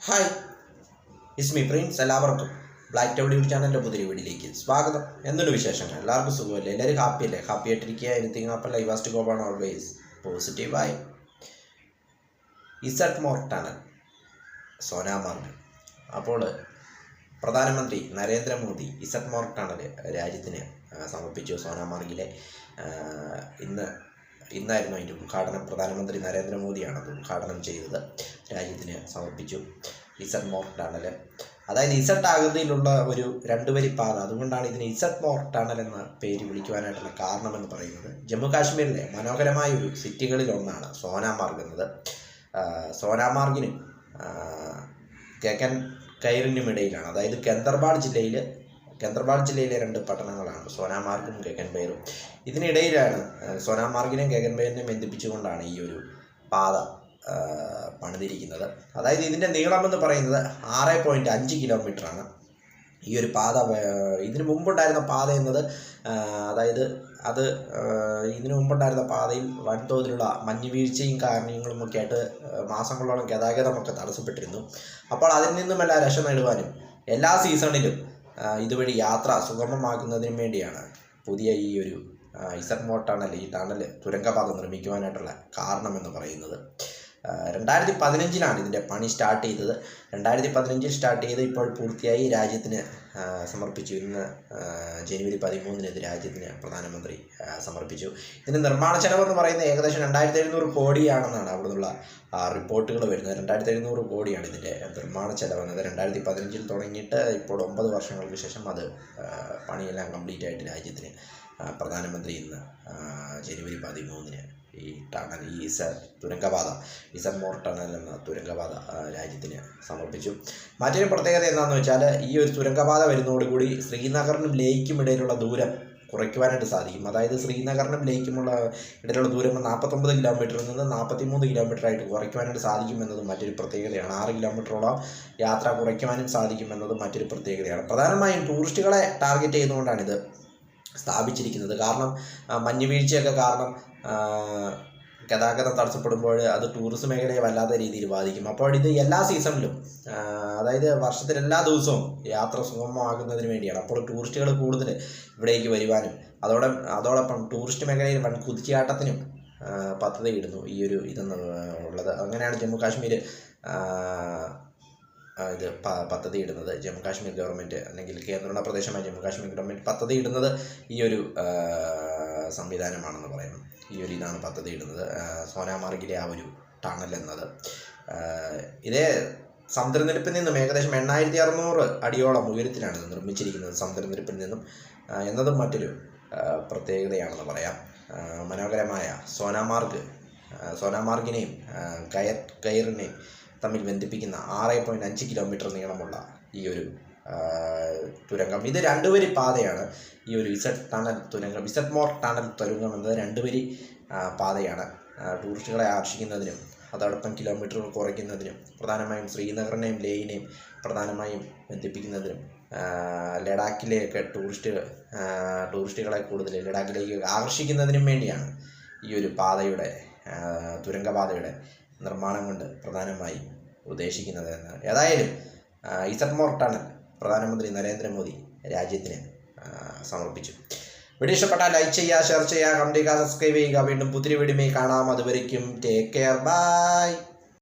Hi, it's me Prince. എല്ലാവർക്കും black town YouTube ചാനലിൻ്റെ പുതിയ വീഡിയോയിലേക്ക് സ്വാഗതം. എന്തുണ്ട് വിശേഷങ്ങൾ? എല്ലാവർക്കും സുഖമല്ലേ? എല്ലാവരും ഹാപ്പിയല്ലേ? ഹാപ്പി ആയിട്ടിരിക്കുക. എനിത്തിങ് അപ്പം live asked go on always പോസിറ്റീവായി. Z more tunnel Sonamarg. അപ്പോൾ പ്രധാനമന്ത്രി നരേന്ദ്രമോദി ഇസഡ് മോർ ടണൽ രാജ്യത്തിന് സമർപ്പിച്ചു. സോനാമാർഗിലെ ഇന്നായിരുന്നു അതിൻ്റെ ഉദ്ഘാടനം. പ്രധാനമന്ത്രി നരേന്ദ്രമോദിയാണ് അത് ഉദ്ഘാടനം ചെയ്തത്. രാജ്യത്തിന് സമർപ്പിച്ചു ഇസഡ് മോർ ടണൽ. അതായത് ഇസഡ് ആകൃതിയിലുള്ള ഒരു രണ്ടുവരി പാത. അതുകൊണ്ടാണ് ഇതിന് ഇസഡ് മോർ ടണൽ എന്ന പേര് വിളിക്കുവാനായിട്ടുള്ള കാരണമെന്ന് പറയുന്നത്. ജമ്മു കാശ്മീരിലെ മനോഹരമായ ഒരു സിറ്റികളിലൊന്നാണ് സോനാമാർഗ് എന്നത്. സോനാമാർഗിനും ഗഗൻ കൈറിനും ഇടയിലാണ്. അതായത് ഗന്ദർബാൾ ജില്ലയിലെ രണ്ട് പട്ടണങ്ങളാണ് സോനാമാർഗും ഗഗൻ ബൈറും. ഇതിനിടയിലാണ് സോനാമാർഗിനെയും ഗഗൻ ബൈറിനെയും ബന്ധിപ്പിച്ചുകൊണ്ടാണ് ഈ ഒരു പാത പണിതിരിക്കുന്നത്. അതായത് ഇതിൻ്റെ നീളമെന്ന് പറയുന്നത് 6.5 കിലോമീറ്ററാണ്. ഈ ഒരു പാത ഇതിനു മുമ്പുണ്ടായിരുന്ന പാത എന്നത് ഇതിനു മുമ്പുണ്ടായിരുന്ന പാതയിൽ വൻതോതിലുള്ള മഞ്ഞുവീഴ്ചയും കാരണങ്ങളുമൊക്കെ ആയിട്ട് മാസങ്ങളോളം ഗതാഗതമൊക്കെ തടസ്സപ്പെട്ടിരുന്നു. അപ്പോൾ അതിൽ നിന്നുമെല്ലാം രക്ഷ നേടുവാനും എല്ലാ സീസണിലും ഇതുവഴി യാത്ര സുഗമമാക്കുന്നതിനും വേണ്ടിയാണ് പുതിയ ഈ ഒരു ഇസഡ് മോർ ടണൽ, ഈ ടണൽ തുരങ്കപാത നിർമ്മിക്കുവാനായിട്ടുള്ള കാരണമെന്ന് പറയുന്നത്. 2015 ഇതിൻ്റെ പണി സ്റ്റാർട്ട് ചെയ്തത്. 2015 സ്റ്റാർട്ട് ചെയ്ത് ഇപ്പോൾ പൂർത്തിയായി രാജ്യത്തിന് സമർപ്പിച്ചു. ഇന്ന് ജനുവരി 13 ഇത് രാജ്യത്തിന് പ്രധാനമന്ത്രി സമർപ്പിച്ചു. ഇതിൻ്റെ നിർമ്മാണ ചെലവെന്ന് പറയുന്നത് ഏകദേശം 2700 കോടിയാണെന്നാണ് അവിടെ നിന്നുള്ള റിപ്പോർട്ടുകൾ വരുന്നത്. 2700 കോടിയാണ് ഇതിൻ്റെ നിർമ്മാണ ചെലവെന്നത്. 2015 തുടങ്ങിയിട്ട് ഇപ്പോൾ 9 വർഷങ്ങൾക്ക് ശേഷം അത് പണിയെല്ലാം കംപ്ലീറ്റ് ആയിട്ട് രാജ്യത്തിന് പ്രധാനമന്ത്രി ഇന്ന് ജനുവരി 13 ഈ ടണൽ, ഈ തുരങ്കപാത, ഇസഡ് മോർ ടണൽ എന്ന തുരങ്കപാത രാജ്യത്തിന് സമർപ്പിച്ചു. മറ്റൊരു പ്രത്യേകത എന്താണെന്ന് വെച്ചാൽ, ഈ ഒരു തുരങ്കപാത വരുന്നതോടുകൂടി ശ്രീനഗറിനും ലേക്കും ഇടയിലുള്ള ദൂരം കുറയ്ക്കുവാനായിട്ട് സാധിക്കും. അതായത് ശ്രീനഗറിനും ലേക്കുമുള്ള ഇടയിലുള്ള ദൂരം 49 കിലോമീറ്ററിൽ നിന്ന് 43 കിലോമീറ്ററായിട്ട് കുറയ്ക്കുവാനായിട്ട് സാധിക്കുമെന്നത് മറ്റൊരു പ്രത്യേകതയാണ്. 6 കിലോമീറ്ററോളം യാത്ര കുറയ്ക്കുവാനും സാധിക്കുമെന്നത് മറ്റൊരു പ്രത്യേകതയാണ്. പ്രധാനമായും ടൂറിസ്റ്റുകളെ ടാർഗറ്റ് ചെയ്തുകൊണ്ടാണ് ഇത് സ്ഥാപിച്ചിരിക്കുന്നത്. കാരണം മഞ്ഞുവീഴ്ചയൊക്കെ കാരണം ഗതാഗതം തടസ്സപ്പെടുമ്പോൾ അത് ടൂറിസം മേഖലയെ വല്ലാത്ത രീതിയിൽ ബാധിക്കും. അപ്പോൾ ഇത് എല്ലാ സീസണിലും, അതായത് വർഷത്തിൽ എല്ലാ ദിവസവും യാത്ര സുഗമമാകുന്നതിന് വേണ്ടിയാണ്. അപ്പോൾ ടൂറിസ്റ്റുകൾ കൂടുതൽ ഇവിടേക്ക് വരുവാനും അതോടൊപ്പം ടൂറിസ്റ്റ് മേഖലയിൽ വൻ കുതിച്ചാട്ടത്തിനും പദ്ധതിയിടുന്നു ഈ ഒരു ഇതെന്നുള്ളത്. അങ്ങനെയാണ് ജമ്മു കാശ്മീർ പദ്ധതി ഇടുന്നത്. ജമ്മു കാശ്മീർ ഗവൺമെൻറ്, അല്ലെങ്കിൽ കേന്ദ്രഭരണ പ്രദേശമായ ജമ്മു കാശ്മീർ ഗവൺമെൻറ് പദ്ധതി ഇടുന്നത് ഈ ഒരു സംവിധാനമാണെന്ന് പറയുന്നു. ഈ ഒരു ഇതാണ് പദ്ധതി ഇടുന്നത്, സോനാമാർഗിലെ ആ ഒരു ടണൽ എന്നത്. ഇതേ സമുദ്രനിരപ്പിൽ നിന്നും ഏകദേശം 8600 അടിയോളം ഉയരത്തിലാണ് ഇത് നിർമ്മിച്ചിരിക്കുന്നത്. സമുദ്രനിരപ്പിൽ നിന്നും എന്നതും മറ്റൊരു പ്രത്യേകതയാണെന്ന് പറയാം. മനോഹരമായ സോനാമാർഗിനെയും കൈറിനെയും തമ്മിൽ ബന്ധിപ്പിക്കുന്ന 6.5 കിലോമീറ്റർ നീളമുള്ള ഈ ഒരു തുരങ്കം, ഇത് രണ്ടുവരി പാതയാണ്. ഈ ഒരു ഇസഡ് മോർ ടണൽ തുരങ്കം എന്നത് രണ്ടുവരി പാതയാണ്. ടൂറിസ്റ്റുകളെ ആകർഷിക്കുന്നതിനും അതോടൊപ്പം കിലോമീറ്ററുകൾ കുറയ്ക്കുന്നതിനും, പ്രധാനമായും ശ്രീനഗറിനെയും ലേയിനെയും പ്രധാനമായും ബന്ധിപ്പിക്കുന്നതിനും, ലഡാക്കിലേക്ക് ടൂറിസ്റ്റുകളെ കൂടുതൽ ലഡാക്കിലേക്ക് ആകർഷിക്കുന്നതിനും വേണ്ടിയാണ് ഈ ഒരു തുരങ്കപാതയുടെ നിർമ്മാണം കൊണ്ട് പ്രധാനമായും ഉദ്ദേശിക്കുന്നത് എന്ന്. ഏതായാലും ഇസഡ് മോർ ടണൽ പ്രധാനമന്ത്രി നരേന്ദ്രമോദി രാജ്യത്തിന് സമർപ്പിച്ചു. വീഡിയോ ഇഷ്ടപ്പെട്ടാൽ ലൈക്ക് ചെയ്യുക, ഷെയർ ചെയ്യുക, കമന്റ് ചെയ്യുക, സബ്സ്ക്രൈബ് ചെയ്യുക. വീണ്ടും പുതിയ വീഡിയോയിൽ കാണാം. അതുവരയ്ക്കും ടേക്ക് കെയർ, ബൈ.